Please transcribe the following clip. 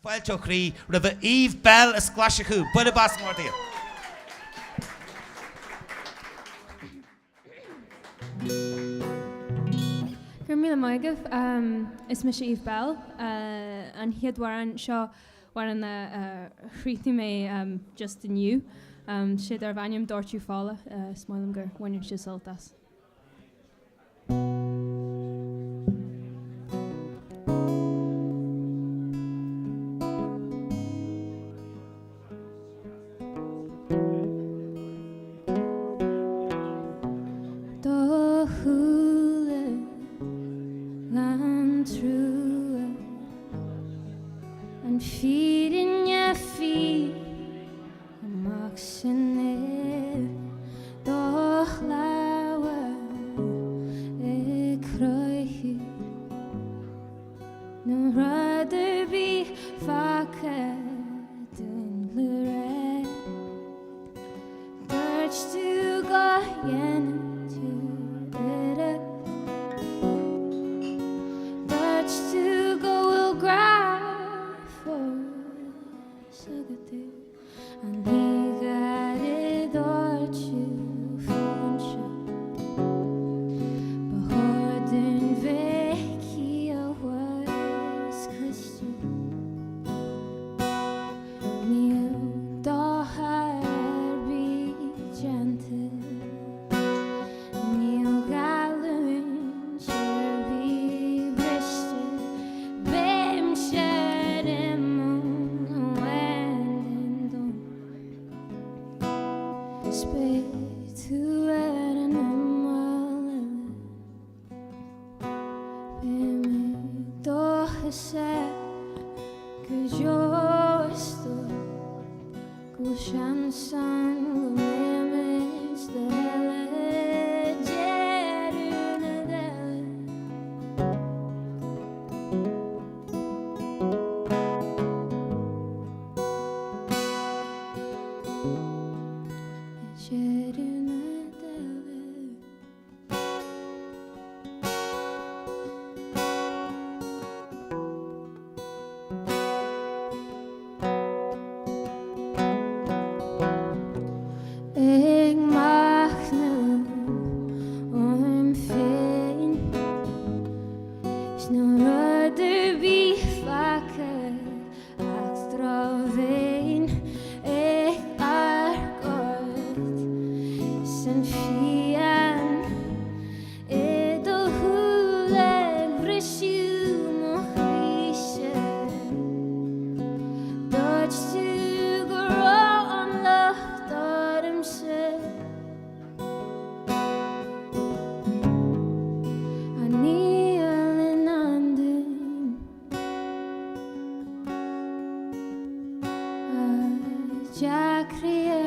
Fáilte chrí ra bheith Eve Bell a sglaisiú, bud a bas mórdaí. Gur míle maigah is me sé Eve Bell an hiadhharan seo war an chríú mé just iniu siad ar bhainm dúirtú fála smáilm gur bhainir si soltas. And feeding your feet, I'm oxen it, doch lauer, cry no rather be vaca than lure, birds to go yen to it, birds to go will grab. And he got it all to function. But den vecchia was Christian. New dahar be gentle. New galloon shall be Bristol. Bim shed him. Speak to an animal Bimi doch set Cause you're still Gushan san Gumimis Dele Jeruna Dele Ik mag nu omfeen Snel rudder wie vaker Extra veen Ik argort Sen fian Edo hule Vrisju nog riesje Dodge to grow on lucht Adem se Aniel in anden Jack Ria